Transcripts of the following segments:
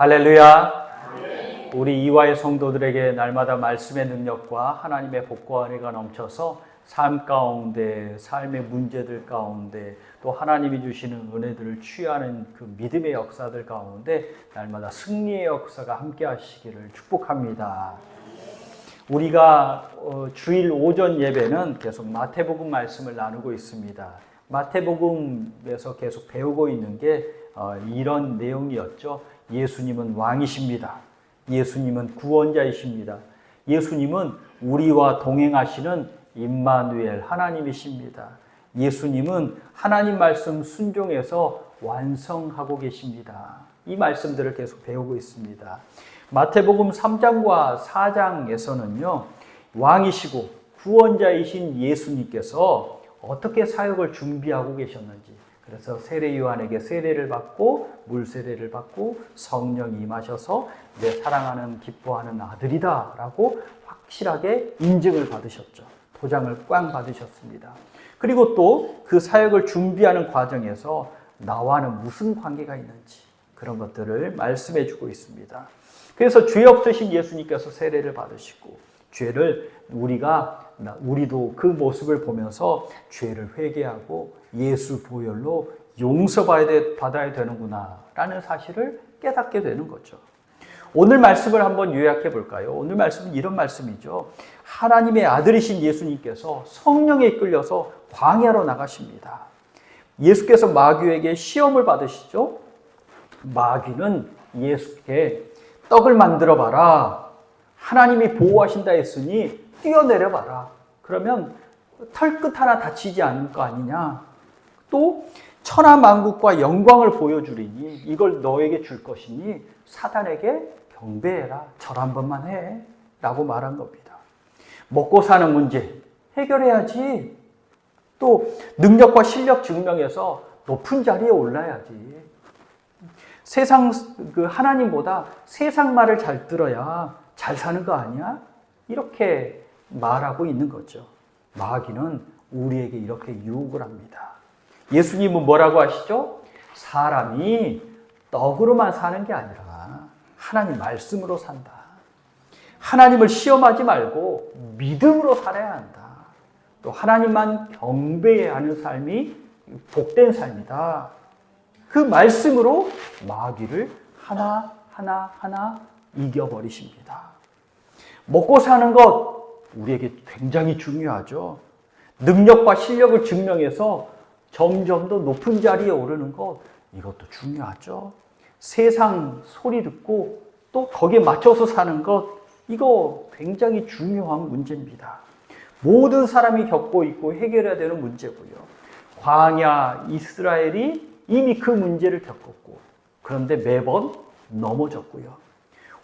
할렐루야. 우리 이화의 성도들에게 날마다 말씀의 능력과 하나님의 복과 은혜가 넘쳐서 삶 가운데, 삶의 문제들 가운데 또 하나님이 주시는 은혜들을 취하는 그 믿음의 역사들 가운데 날마다 승리의 역사가 함께 하시기를 축복합니다. 우리가 주일 오전 예배는 계속 마태복음 말씀을 나누고 있습니다. 마태복음에서 계속 배우고 있는 게 이런 내용이었죠. 예수님은 왕이십니다. 예수님은 구원자이십니다. 예수님은 우리와 동행하시는 임마누엘 하나님이십니다. 예수님은 하나님 말씀 순종해서 완성하고 계십니다. 이 말씀들을 계속 배우고 있습니다. 마태복음 3장과 4장에서는요, 왕이시고 구원자이신 예수님께서 어떻게 사역을 준비하고 계셨는지, 그래서 세례 요한에게 세례를 받고 물 세례를 받고 성령이 임하셔서 내 사랑하는 기뻐하는 아들이다 라고 확실하게 인증을 받으셨죠. 도장을 꽝 받으셨습니다. 그리고 또 그 사역을 준비하는 과정에서 나와는 무슨 관계가 있는지 그런 것들을 말씀해 주고 있습니다. 그래서 죄 없으신 예수님께서 세례를 받으시고 죄를 우리도 그 모습을 보면서 죄를 회개하고 예수 보혈로 용서받아야 되는구나 라는 사실을 깨닫게 되는 거죠. 오늘 말씀을 한번 요약해 볼까요? 오늘 말씀은 이런 말씀이죠. 하나님의 아들이신 예수님께서 성령에 이끌려서 광야로 나가십니다. 예수께서 마귀에게 시험을 받으시죠. 마귀는 예수께 떡을 만들어 봐라. 하나님이 보호하신다 했으니 뛰어내려 봐라. 그러면 털끝 하나 다치지 않을 거 아니냐. 또 천하만국과 영광을 보여주리니 이걸 너에게 줄 것이니 사단에게 경배해라. 절 한 번만 해. 라고 말한 겁니다. 먹고 사는 문제 해결해야지. 또 능력과 실력 증명해서 높은 자리에 올라야지. 세상 하나님보다 세상 말을 잘 들어야 잘 사는 거 아니야? 이렇게 말하고 있는 거죠. 마귀는 우리에게 이렇게 유혹을 합니다. 예수님은 뭐라고 하시죠? 사람이 떡으로만 사는 게 아니라 하나님 말씀으로 산다. 하나님을 시험하지 말고 믿음으로 살아야 한다. 또 하나님만 경배하는 삶이 복된 삶이다. 그 말씀으로 마귀를 하나 이겨버리십니다. 먹고 사는 것 우리에게 굉장히 중요하죠. 능력과 실력을 증명해서 점점 더 높은 자리에 오르는 것 이것도 중요하죠. 세상 소리 듣고 또 거기에 맞춰서 사는 것 이거 굉장히 중요한 문제입니다. 모든 사람이 겪고 있고 해결해야 되는 문제고요. 광야 이스라엘이 이미 그 문제를 겪었고 그런데 매번 넘어졌고요.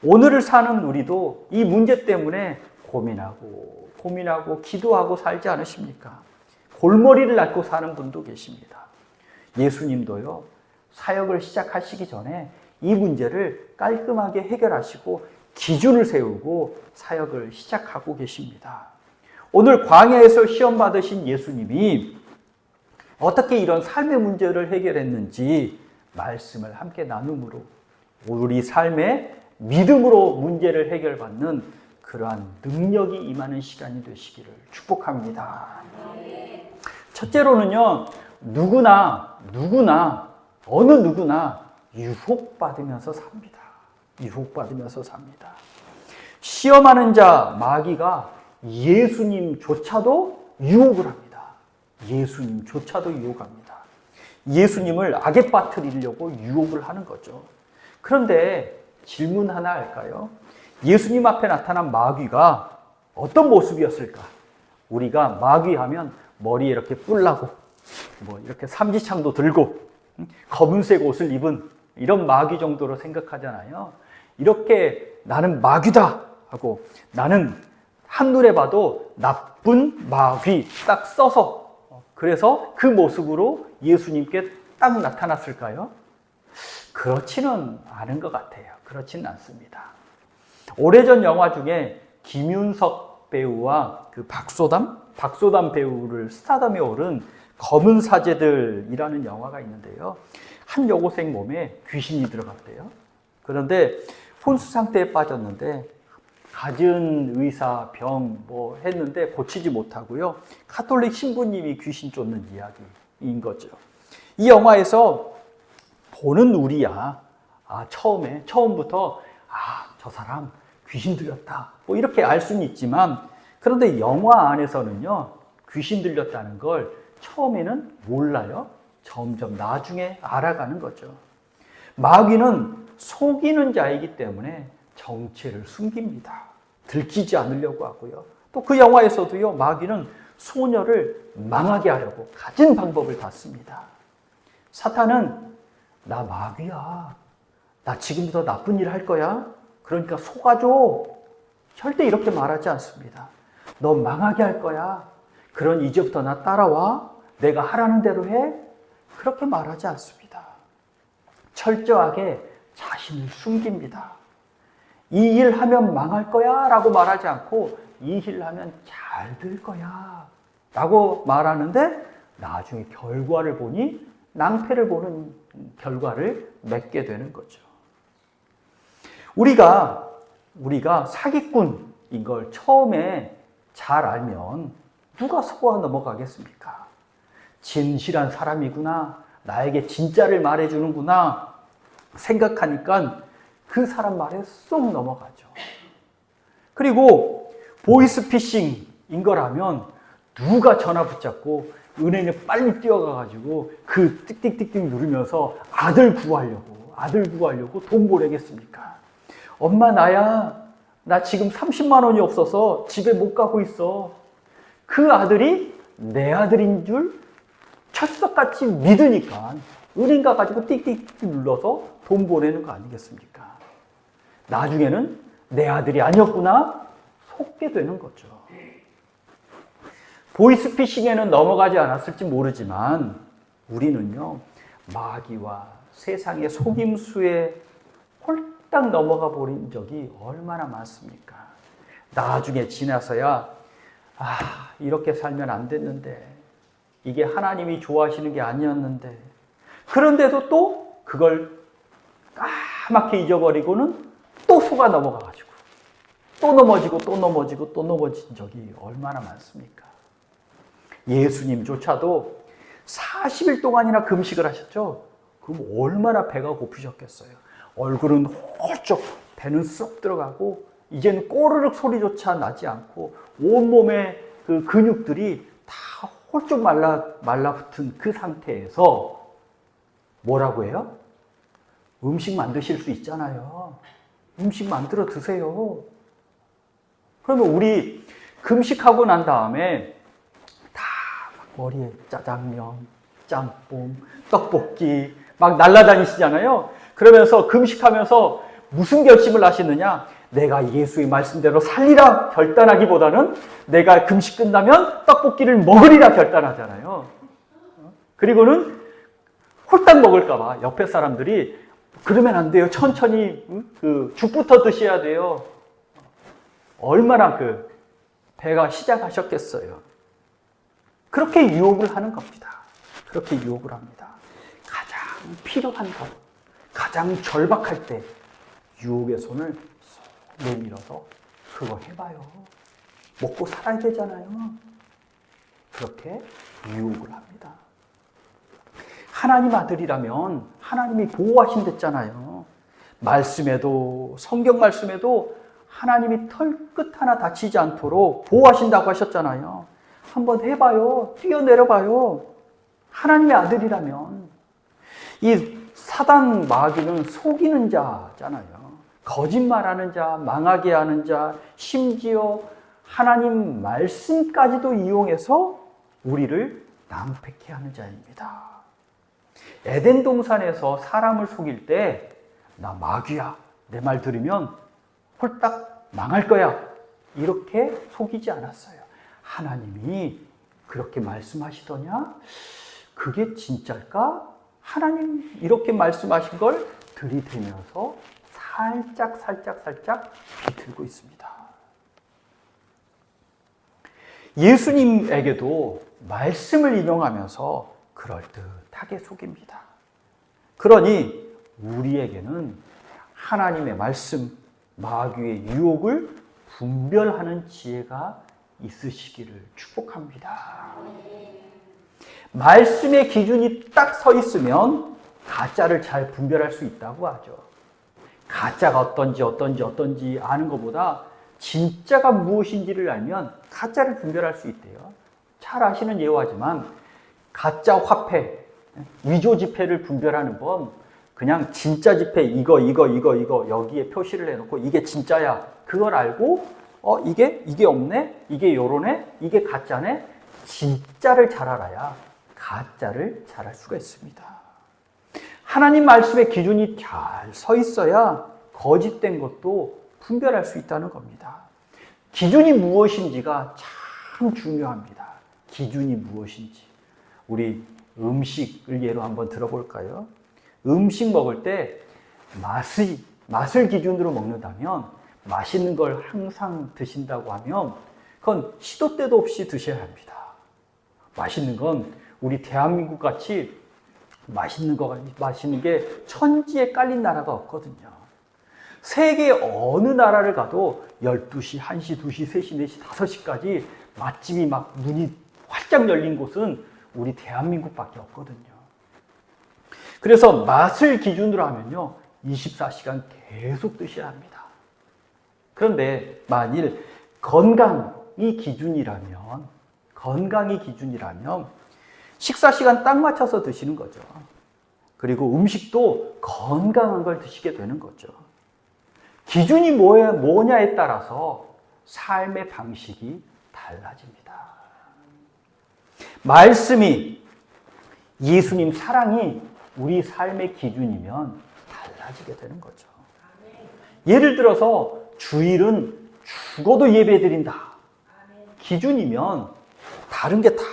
오늘을 사는 우리도 이 문제 때문에 고민하고 기도하고 살지 않으십니까? 골머리를 앓고 사는 분도 계십니다. 예수님도요. 사역을 시작하시기 전에 이 문제를 깔끔하게 해결하시고 기준을 세우고 사역을 시작하고 계십니다. 오늘 광야에서 시험 받으신 예수님이 어떻게 이런 삶의 문제를 해결했는지 말씀을 함께 나눔으로 우리 삶의 믿음으로 문제를 해결받는 그러한 능력이 임하는 시간이 되시기를 축복합니다. 첫째로는요, 누구나 어느 누구나 유혹받으면서 삽니다. 유혹받으면서 삽니다. 시험하는 자 마귀가 예수님조차도 유혹을 합니다. 예수님조차도 유혹합니다. 예수님을 악에 빠뜨리려고 유혹을 하는 거죠. 그런데 질문 하나 할까요? 예수님 앞에 나타난 마귀가 어떤 모습이었을까? 우리가 마귀 하면 머리에 이렇게 뿔나고 이렇게 삼지창도 들고 검은색 옷을 입은 이런 마귀 정도로 생각하잖아요. 이렇게 나는 마귀다 하고 나는 한눈에 봐도 나쁜 마귀 딱 써서 그래서 그 모습으로 예수님께 딱 나타났을까요? 그렇지는 않은 것 같아요. 그렇지는 않습니다. 오래전 영화 중에 김윤석 배우와 그 박소담 배우를 스타덤에 오른 검은 사제들이라는 영화가 있는데요. 한 여고생 몸에 귀신이 들어갔대요. 그런데 혼수 상태에 빠졌는데 갖은 의사 병 뭐 했는데 고치지 못하고요. 가톨릭 신부님이 귀신 쫓는 이야기인 거죠. 이 영화에서 보는 우리야, 처음부터 저 사람 귀신 들렸다 뭐 이렇게 알 수는 있지만, 그런데 영화 안에서는요, 귀신 들렸다는 걸 처음에는 몰라요. 점점 나중에 알아가는 거죠. 마귀는 속이는 자이기 때문에 정체를 숨깁니다. 들키지 않으려고 하고요. 또 그 영화에서도요, 마귀는 소녀를 망하게 하려고 가진 방법을 다 씁니다. 사탄은 나 마귀야, 나 지금부터 나쁜 일 할 거야, 그러니까 속아줘, 절대 이렇게 말하지 않습니다. 너 망하게 할 거야, 그런 이제부터 나 따라와, 내가 하라는 대로 해, 그렇게 말하지 않습니다. 철저하게 자신을 숨깁니다. 이 일 하면 망할 거야 라고 말하지 않고, 이 일 하면 잘 될 거야 라고 말하는데, 나중에 결과를 보니 낭패를 보는 결과를 맺게 되는 거죠. 우리가 사기꾼인 걸 처음에 잘 알면 누가 속아 넘어가겠습니까? 진실한 사람이구나, 나에게 진짜를 말해주는구나 생각하니까 그 사람 말에 쏙 넘어가죠. 그리고 보이스피싱인 거라면 누가 전화 붙잡고 은행에 빨리 뛰어가가지고 그 띡띡띡띡 누르면서 아들 구하려고 돈 보내겠습니까? 엄마 나야, 나 지금 30만 원이 없어서 집에 못 가고 있어. 그 아들이 내 아들인 줄 철석같이 믿으니까 은행 가가지고 띡띡 눌러서 돈 보내는 거 아니겠습니까? 나중에는 내 아들이 아니었구나 속게 되는 거죠. 보이스피싱에는 넘어가지 않았을지 모르지만 우리는요, 마귀와 세상의 속임수에 홀딱 넘어가 버린 적이 얼마나 많습니까? 나중에 지나서야 이렇게 살면 안 됐는데, 이게 하나님이 좋아하시는 게 아니었는데, 그런데도 또 그걸 까맣게 잊어버리고는 또 속아 넘어가가지고 또 넘어진 적이 얼마나 많습니까? 예수님조차도 40일 동안이나 금식을 하셨죠. 그럼 얼마나 배가 고프셨겠어요. 얼굴은 홀쭉, 배는 쏙 들어가고 이제는 꼬르륵 소리조차 나지 않고 온몸의 그 근육들이 다 홀쭉 말라붙은 그 상태에서 뭐라고 해요? 음식 만드실 수 있잖아요. 음식 만들어 드세요. 그러면 우리 금식하고 난 다음에 다 머리에 짜장면, 짬뽕, 떡볶이 막 날아다니시잖아요. 그러면서 금식하면서 무슨 결심을 하시느냐? 내가 예수의 말씀대로 살리라 결단하기보다는 내가 금식 끝나면 떡볶이를 먹으리라 결단하잖아요. 그리고는 홀딱 먹을까봐 옆에 사람들이 그러면 안 돼요. 천천히 그 죽부터 드셔야 돼요. 얼마나 그 배가 시작하셨겠어요. 그렇게 유혹을 하는 겁니다. 그렇게 유혹을 합니다. 가장 필요한 것, 가장 절박할 때 유혹의 손을 쏙 내밀어서 그거 해봐요. 먹고 살아야 되잖아요. 그렇게 유혹을 합니다. 하나님 아들이라면 하나님이 보호하신댔잖아요. 말씀에도, 성경 말씀에도 하나님이 털끝 하나 다치지 않도록 보호하신다고 하셨잖아요. 한번 해봐요. 뛰어내려봐요. 하나님의 아들이라면. 이 사단 마귀는 속이는 자잖아요. 거짓말하는 자, 망하게 하는 자, 심지어 하나님 말씀까지도 이용해서 우리를 낭패케 하는 자입니다. 에덴 동산에서 사람을 속일 때 나 마귀야, 내 말 들으면 홀딱 망할 거야, 이렇게 속이지 않았어요. 하나님이 그렇게 말씀하시더냐? 그게 진짜일까? 하나님 이렇게 말씀하신 걸 들이대면서 살짝 비틀고 있습니다. 예수님에게도 말씀을 인용하면서 그럴듯하게 속입니다. 그러니 우리에게는 하나님의 말씀, 마귀의 유혹을 분별하는 지혜가 있으시기를 축복합니다. 말씀의 기준이 딱 서 있으면 가짜를 잘 분별할 수 있다고 하죠. 가짜가 어떤지 아는 것보다 진짜가 무엇인지를 알면 가짜를 분별할 수 있대요. 잘 아시는 예화지만 가짜 화폐, 위조 지폐를 분별하는 법, 그냥 진짜 지폐 이거 여기에 표시를 해놓고 이게 진짜야. 그걸 알고 이게 없네? 이게 요러네? 이게 가짜네? 진짜를 잘 알아야 가짜를 잘 알 수가 있습니다. 하나님 말씀의 기준이 잘 서 있어야 거짓된 것도 분별할 수 있다는 겁니다. 기준이 무엇인지가 참 중요합니다. 기준이 무엇인지. 우리 음식을 예로 한번 들어볼까요? 음식 먹을 때 맛을 기준으로 먹는다면, 맛있는 걸 항상 드신다고 하면 그건 시도 때도 없이 드셔야 합니다. 맛있는 건 우리 대한민국 같이 맛있는 게 천지에 깔린 나라가 없거든요. 세계 어느 나라를 가도 12시, 1시, 2시, 3시, 4시, 5시까지 맛집이 막 문이 활짝 열린 곳은 우리 대한민국밖에 없거든요. 그래서 맛을 기준으로 하면요, 24시간 계속 드셔야 합니다. 그런데 만일 건강이 기준이라면 식사 시간 딱 맞춰서 드시는 거죠. 그리고 음식도 건강한 걸 드시게 되는 거죠. 기준이 뭐냐에 따라서 삶의 방식이 달라집니다. 말씀이, 예수님 사랑이 우리 삶의 기준이면 달라지게 되는 거죠. 예를 들어서 주일은 죽어도 예배드린다. 기준이면 다른 게 다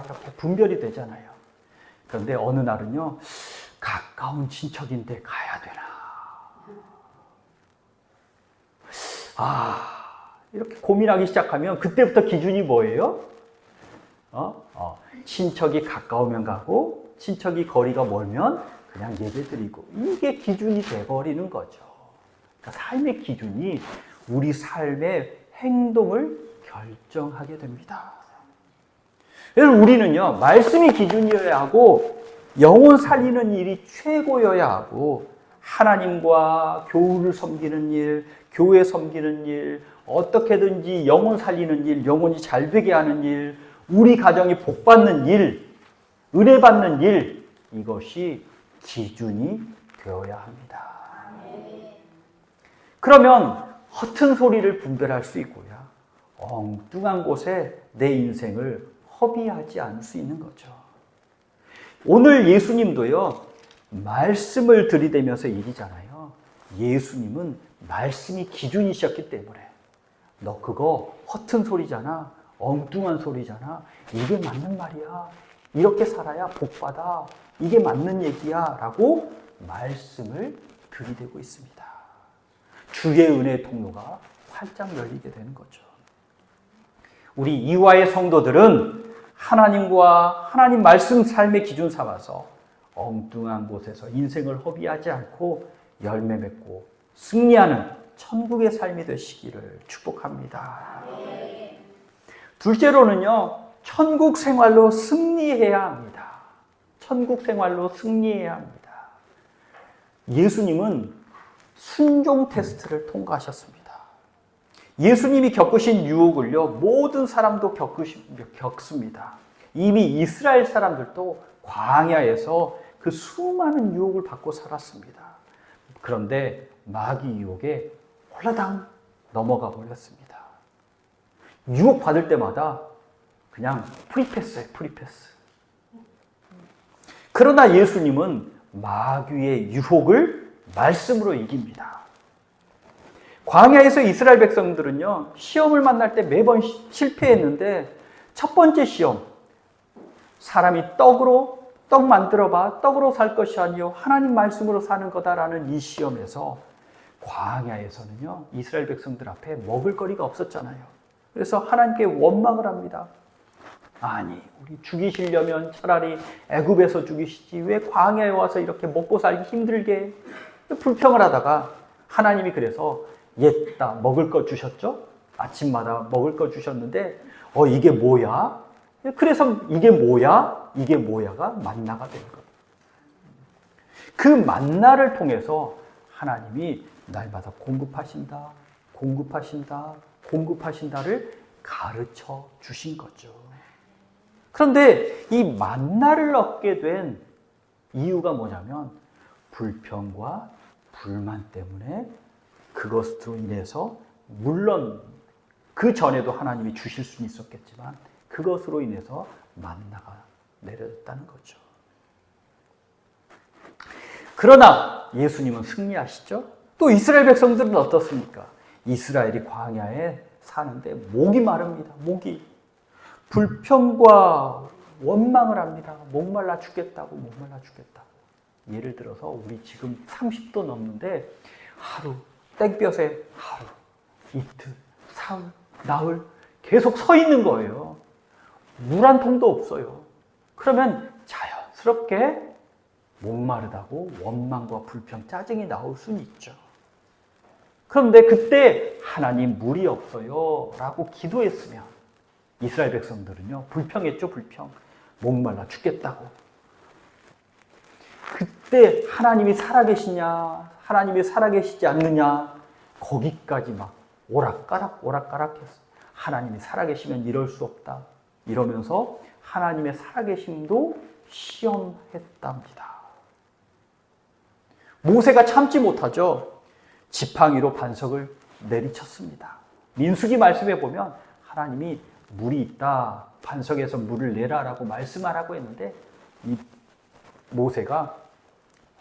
이렇게 분별이 되잖아요. 그런데 어느 날은요, 가까운 친척인데 가야 되나. 이렇게 고민하기 시작하면 그때부터 기준이 뭐예요? 친척이 가까우면 가고, 친척이 거리가 멀면 그냥 예배드리고, 이게 기준이 돼버리는 거죠. 그러니까 삶의 기준이 우리 삶의 행동을 결정하게 됩니다. 그래서 우리는요, 말씀이 기준이어야 하고, 영혼 살리는 일이 최고여야 하고, 하나님과 교우를 섬기는 일, 교회 섬기는 일, 어떻게든지 영혼 살리는 일, 영혼이 잘 되게 하는 일, 우리 가정이 복받는 일, 은혜 받는 일, 이것이 기준이 되어야 합니다. 그러면 허튼 소리를 분별할 수 있고요, 엉뚱한 곳에 내 인생을 허비하지 않을 수 있는 거죠. 오늘 예수님도요, 말씀을 들이대면서 얘기잖아요. 예수님은 말씀이 기준이셨기 때문에 너 그거 허튼 소리잖아, 엉뚱한 소리잖아, 이게 맞는 말이야, 이렇게 살아야 복받아, 이게 맞는 얘기야 라고 말씀을 들이대고 있습니다. 주의 은혜의 통로가 활짝 열리게 되는 거죠. 우리 이화의 성도들은 하나님과 하나님 말씀 삶의 기준 삼아서 엉뚱한 곳에서 인생을 허비하지 않고 열매 맺고 승리하는 천국의 삶이 되시기를 축복합니다. 둘째로는요, 천국 생활로 승리해야 합니다. 천국 생활로 승리해야 합니다. 예수님은 순종 테스트를 통과하셨습니다. 예수님이 겪으신 유혹을요, 모든 사람도 겪습니다. 이미 이스라엘 사람들도 광야에서 그 수많은 유혹을 받고 살았습니다. 그런데 마귀 유혹에 홀라당 넘어가 버렸습니다. 유혹 받을 때마다 그냥 프리패스예요, 프리패스. 그러나 예수님은 마귀의 유혹을 말씀으로 이깁니다. 광야에서 이스라엘 백성들은요, 시험을 만날 때 매번 실패했는데, 첫 번째 시험, 사람이 떡 만들어봐, 떡으로 살 것이 아니요 하나님 말씀으로 사는 거다라는 이 시험에서 광야에서는요, 이스라엘 백성들 앞에 먹을 거리가 없었잖아요. 그래서 하나님께 원망을 합니다. 아니, 우리 죽이시려면 차라리 애굽에서 죽이시지 왜 광야에 와서 이렇게 먹고 살기 힘들게, 불평을 하다가 하나님이 그래서 옛다 먹을 거 주셨죠? 아침마다 먹을 거 주셨는데 이게 뭐야? 그래서 이게 뭐야? 이게 뭐야가 만나가 된 거예요. 그 만나를 통해서 하나님이 날마다 공급하신다, 공급하신다, 공급하신다를 가르쳐 주신 거죠. 그런데 이 만나를 얻게 된 이유가 뭐냐면 불평과 불만 때문에 그것으로 인해서 물론 그 전에도 하나님이 주실 수는 있었겠지만 그것으로 인해서 만나가 내려졌다는 거죠. 그러나 예수님은 승리하시죠? 또 이스라엘 백성들은 어떻습니까? 이스라엘이 광야에 사는데 목이 마릅니다. 목이. 불평과 원망을 합니다. 목말라 죽겠다고, 목말라 죽겠다고. 예를 들어서 우리 지금 30도 넘는데 하루, 땡볕에 하루, 이틀, 사흘, 나흘 계속 서 있는 거예요. 물 한 통도 없어요. 그러면 자연스럽게 목마르다고 원망과 불평, 짜증이 나올 수는 있죠. 그런데 그때 하나님 물이 없어요 라고 기도했으면 이스라엘 백성들은요 불평했죠. 불평. 목말라 죽겠다고. 그때 하나님이 살아계시냐 하나님이 살아계시지 않느냐 거기까지 막 오락가락 했어요. 하나님이 살아계시면 이럴 수 없다 이러면서 하나님의 살아계심도 시험했답니다. 모세가 참지 못하죠. 지팡이로 반석을 내리쳤습니다. 민수기 말씀에 보면 하나님이 물이 있다, 반석에서 물을 내라라고 말씀하라고 했는데 이 모세가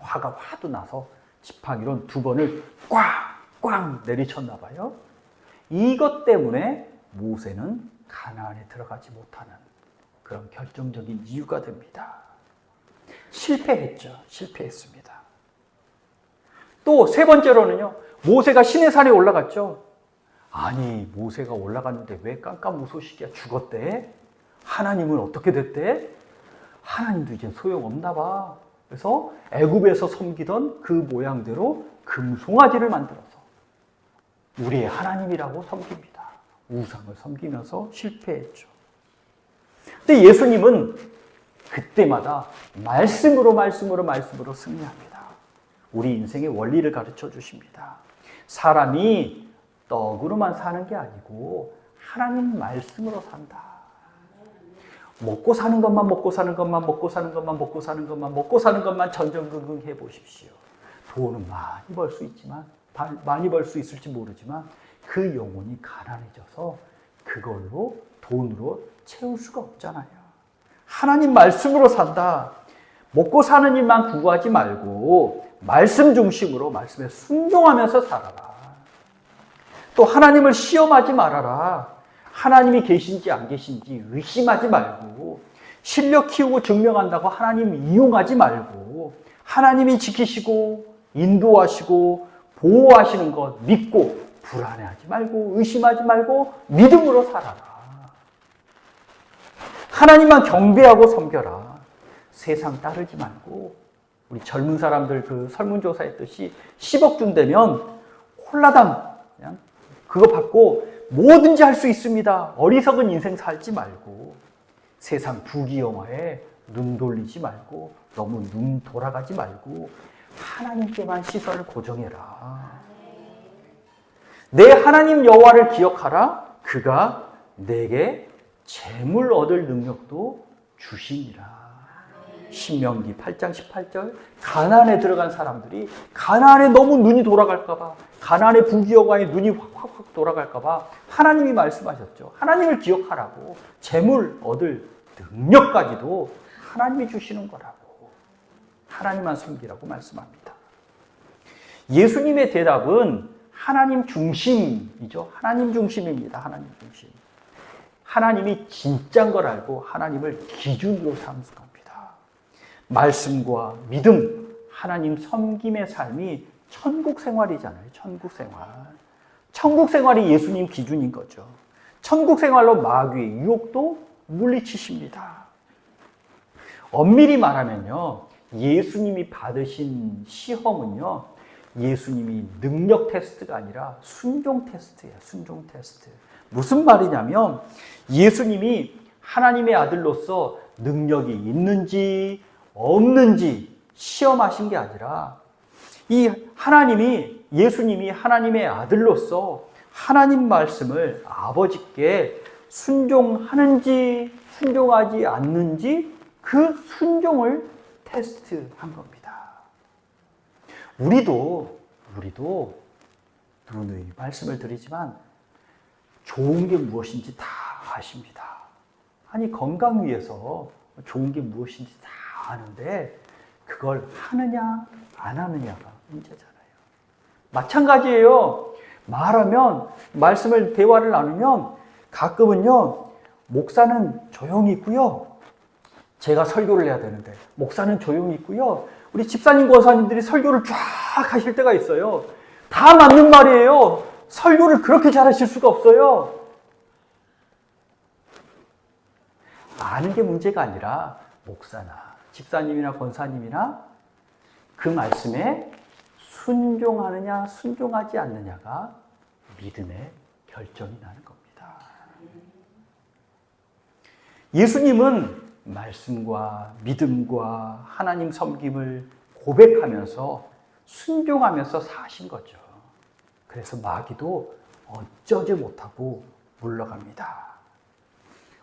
화가 화도 나서 지팡이로 2번을 꽝꽝 내리쳤나 봐요. 이것 때문에 모세는 가나안에 들어가지 못하는 그런 결정적인 이유가 됩니다. 실패했습니다. 또 3번째로는요, 모세가 시내산에 올라갔죠. 아니, 모세가 올라갔는데 왜 깜깜무소식이야? 죽었대? 하나님은 어떻게 됐대? 하나님도 이제 소용없나 봐. 그래서 애굽에서 섬기던 그 모양대로 금송아지를 만들어서 우리의 하나님이라고 섬깁니다. 우상을 섬기면서 실패했죠. 근데 예수님은 그때마다 말씀으로 승리합니다. 우리 인생의 원리를 가르쳐 주십니다. 사람이 떡으로만 사는 게 아니고 하나님 말씀으로 산다. 먹고 사는 것만 전전긍긍 해보십시오. 돈은 많이 벌 수 있을지 모르지만 그 영혼이 가난해져서 그걸로 돈으로 채울 수가 없잖아요. 하나님 말씀으로 산다. 먹고 사는 일만 구하지 말고 말씀 중심으로 말씀에 순종하면서 살아라. 또 하나님을 시험하지 말아라. 하나님이 계신지 안 계신지 의심하지 말고 실력 키우고 증명한다고 하나님 이용하지 말고 하나님이 지키시고 인도하시고 보호하시는 것 믿고 불안해하지 말고 의심하지 말고 믿음으로 살아라. 하나님만 경배하고 섬겨라. 세상 따르지 말고 우리 젊은 사람들 그 설문조사 했듯이 10억 준다면 홀라당 그냥 그거 받고 뭐든지 할 수 있습니다. 어리석은 인생 살지 말고 세상 부귀영화에 눈 돌리지 말고 너무 눈 돌아가지 말고 하나님께만 시선을 고정해라. 내 하나님 여호와를 기억하라. 그가 내게 재물 얻을 능력도 주시니라. 신명기 8장 18절. 가나안에 들어간 사람들이 가나안에 너무 눈이 돌아갈까 봐, 가나안의 부귀영화에 눈이 확 돌아갈까 봐 하나님이 말씀하셨죠. 하나님을 기억하라고. 재물 얻을 능력까지도 하나님이 주시는 거라고. 하나님만 섬기라고 말씀합니다. 예수님의 대답은 하나님 중심이죠. 하나님 중심입니다. 하나님 중심. 하나님이 진짜인 걸 알고 하나님을 기준으로 삼는 겁니다. 말씀과 믿음, 하나님 섬김의 삶이 천국 생활이잖아요. 천국 생활. 천국 생활이 예수님 기준인 거죠. 천국 생활로 마귀의 유혹도 물리치십니다. 엄밀히 말하면요, 예수님이 받으신 시험은요, 예수님이 능력 테스트가 아니라 순종 테스트예요. 순종 테스트. 무슨 말이냐면 예수님이 하나님의 아들로서 능력이 있는지 없는지 시험하신 게 아니라 예수님이 하나님의 아들로서 하나님 말씀을 아버지께 순종하는지 순종하지 않는지 그 순종을 테스트한 겁니다. 우리도 누누이 말씀을 드리지만 좋은 게 무엇인지 다 아십니다. 아니 건강 위해서 좋은 게 무엇인지 다 아는데 그걸 하느냐 안 하느냐가 문제잖아요. 마찬가지예요. 대화를 나누면 가끔은요, 목사는 조용히 있고요. 제가 설교를 해야 되는데, 목사는 조용히 있고요. 우리 집사님, 권사님들이 설교를 쫙 하실 때가 있어요. 다 맞는 말이에요. 설교를 그렇게 잘하실 수가 없어요. 아는 게 문제가 아니라, 목사나 집사님이나 권사님이나 그 말씀에 순종하느냐, 순종하지 않느냐가 믿음의 결정이 나는 겁니다. 예수님은 말씀과 믿음과 하나님 섬김을 고백하면서 순종하면서 사신 거죠. 그래서 마귀도 어쩌지 못하고 물러갑니다.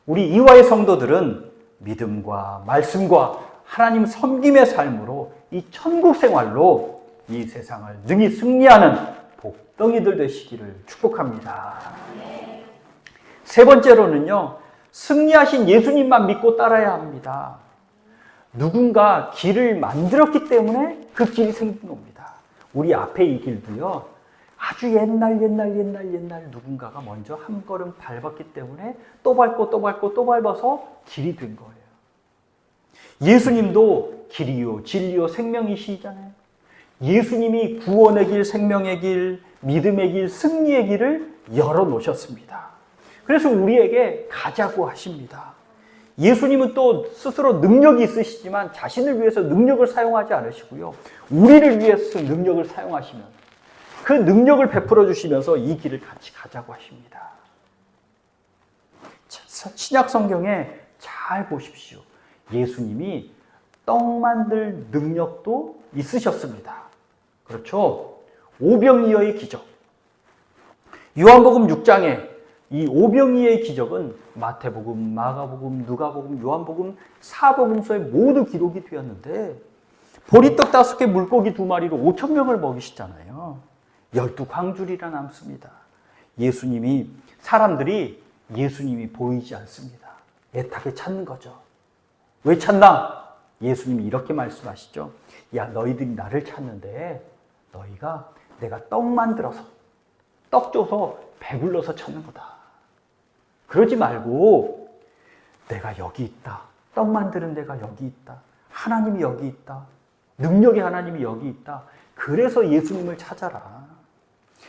우리 이화의 성도들은 믿음과 말씀과 하나님 섬김의 삶으로 이 천국 생활로 이 세상을 능히 승리하는 복덩이들 되시기를 축복합니다. 세 번째로는요, 승리하신 예수님만 믿고 따라야 합니다. 누군가 길을 만들었기 때문에 그 길이 생긴 겁니다. 우리 앞에 이 길도요, 아주 옛날 누군가가 먼저 한 걸음 밟았기 때문에 또 밟아서 길이 된 거예요. 예수님도 길이요, 진리요, 생명이시잖아요. 예수님이 구원의 길, 생명의 길, 믿음의 길, 승리의 길을 열어놓으셨습니다. 그래서 우리에게 가자고 하십니다. 예수님은 또 스스로 능력이 있으시지만 자신을 위해서 능력을 사용하지 않으시고요. 우리를 위해서 능력을 사용하시면 그 능력을 베풀어 주시면서 이 길을 같이 가자고 하십니다. 신약 성경에 잘 보십시오. 예수님이 떡 만들 능력도 있으셨습니다. 그렇죠? 오병이어의 기적. 요한복음 6장에 이 오병이어의 기적은 마태복음, 마가복음, 누가복음, 요한복음, 사복음서에 모두 기록이 되었는데 보리떡 5개, 물고기 2마리로 5,000명을 먹이시잖아요. 12광줄이라 남습니다. 사람들이 예수님이 보이지 않습니다. 애타게 찾는 거죠. 왜 찾나? 예수님이 이렇게 말씀하시죠. 야, 너희들이 나를 찾는데 너희가 내가 떡 만들어서 떡 줘서 배불러서 찾는 거다. 그러지 말고 내가 여기 있다. 떡 만드는 데가 여기 있다. 하나님이 여기 있다. 능력의 하나님이 여기 있다. 그래서 예수님을 찾아라.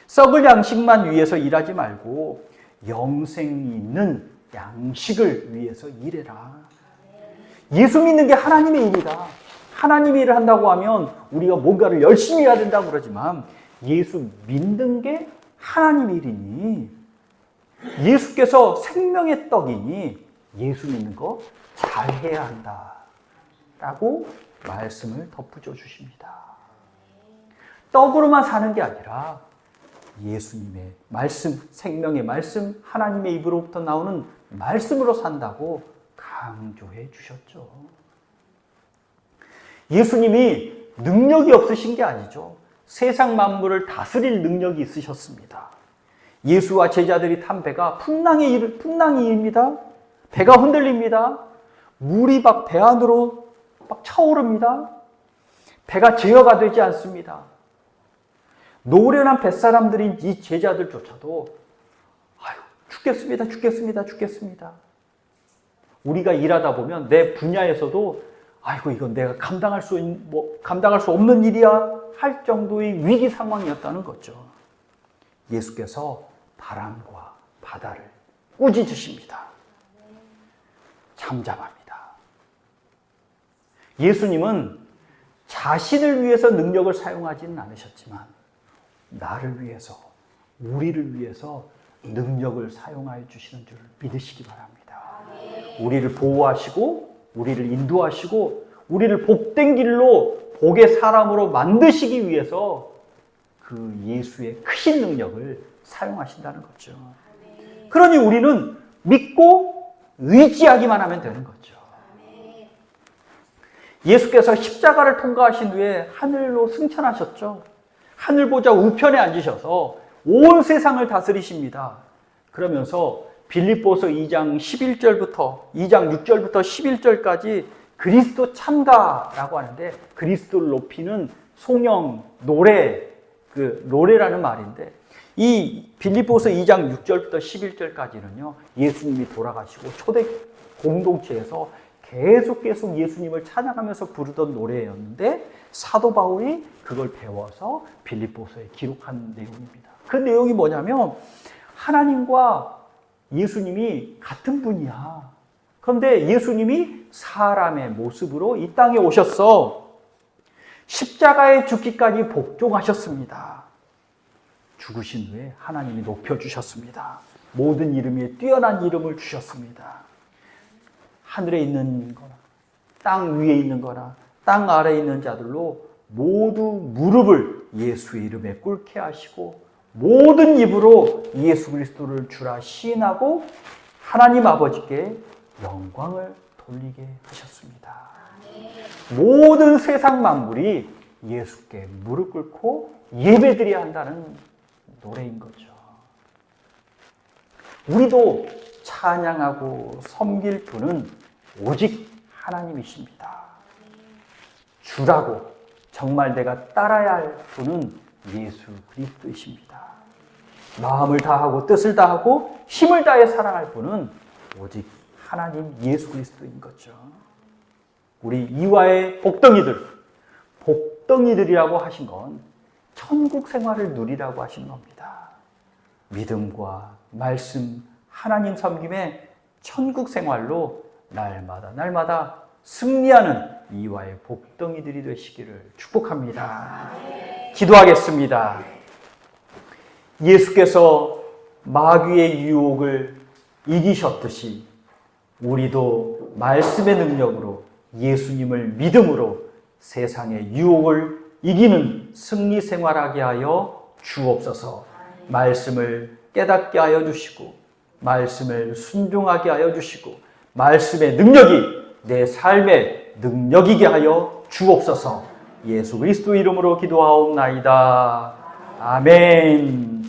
썩을 양식만 위해서 일하지 말고 영생이 있는 양식을 위해서 일해라. 예수 믿는 게 하나님의 일이다. 하나님의 일을 한다고 하면 우리가 뭔가를 열심히 해야 된다고 그러지만 예수 믿는 게 하나님의 일이니 예수께서 생명의 떡이니 예수 믿는 거 잘해야 한다 라고 말씀을 덧붙여 주십니다. 떡으로만 사는 게 아니라 예수님의 말씀, 생명의 말씀, 하나님의 입으로부터 나오는 말씀으로 산다고 강조해 주셨죠. 예수님이 능력이 없으신 게 아니죠. 세상 만물을 다스릴 능력이 있으셨습니다. 예수와 제자들이 탄 배가 풍랑이입니다. 배가 흔들립니다. 물이 막 배 안으로 막 차오릅니다. 배가 제어가 되지 않습니다. 노련한 뱃사람들인 이 제자들조차도 죽겠습니다. 우리가 일하다 보면 내 분야에서도 이건 내가 감당할 수 없는 일이야 할 정도의 위기 상황이었다는 거죠. 예수께서 바람과 바다를 꾸짖으십니다. 잠잠합니다. 예수님은 자신을 위해서 능력을 사용하지는 않으셨지만 나를 위해서, 우리를 위해서 능력을 사용하여 주시는 줄 믿으시기 바랍니다. 우리를 보호하시고 우리를 인도하시고 우리를 복된 길로 복의 사람으로 만드시기 위해서 그 예수의 크신 능력을 사용하신다는 거죠. 그러니 우리는 믿고 의지하기만 하면 되는 거죠. 예수께서 십자가를 통과하신 후에 하늘로 승천하셨죠. 하늘 보좌 우편에 앉으셔서 온 세상을 다스리십니다. 그러면서 빌립보서 2장 6절부터 11절까지 그리스도 찬가라고 하는데, 그리스도를 높이는 송영, 노래라는 말인데, 이 빌립보서 2장 6절부터 11절까지는요, 예수님이 돌아가시고 초대 공동체에서 계속 예수님을 찬양하면서 부르던 노래였는데, 사도 바울이 그걸 배워서 빌립보서에 기록한 내용입니다. 그 내용이 뭐냐면 하나님과 예수님이 같은 분이야. 그런데 예수님이 사람의 모습으로 이 땅에 오셨어. 십자가에 죽기까지 복종하셨습니다. 죽으신 후에 하나님이 높여주셨습니다. 모든 이름 위에 뛰어난 이름을 주셨습니다. 하늘에 있는 거나 땅 위에 있는 거나 땅 아래에 있는 자들로 모두 무릎을 예수의 이름에 꿇게 하시고 모든 입으로 예수 그리스도를 주라 시인하고 하나님 아버지께 영광을 돌리게 하셨습니다. 모든 세상 만물이 예수께 무릎 꿇고 예배드려야 한다는 노래인 거죠. 우리도 찬양하고 섬길 분은 오직 하나님이십니다. 주라고 정말 내가 따라야 할 분은 예수 그리스도이십니다. 마음을 다하고 뜻을 다하고 힘을 다해 사랑할 분은 오직 하나님 예수 그리스도인 거죠. 우리 이화의 복덩이들이라고 하신 건 천국 생활을 누리라고 하신 겁니다. 믿음과 말씀, 하나님 섬김의 천국 생활로 날마다 승리하는 이화의 복덩이들이 되시기를 축복합니다. 기도하겠습니다. 예수께서 마귀의 유혹을 이기셨듯이 우리도 말씀의 능력으로 예수님을 믿음으로 세상의 유혹을 이기는 승리 생활하게 하여 주옵소서. 말씀을 깨닫게 하여 주시고 말씀을 순종하게 하여 주시고 말씀의 능력이 내 삶의 능력이게 하여 주옵소서. 예수 그리스도 이름으로 기도하옵나이다. 아멘.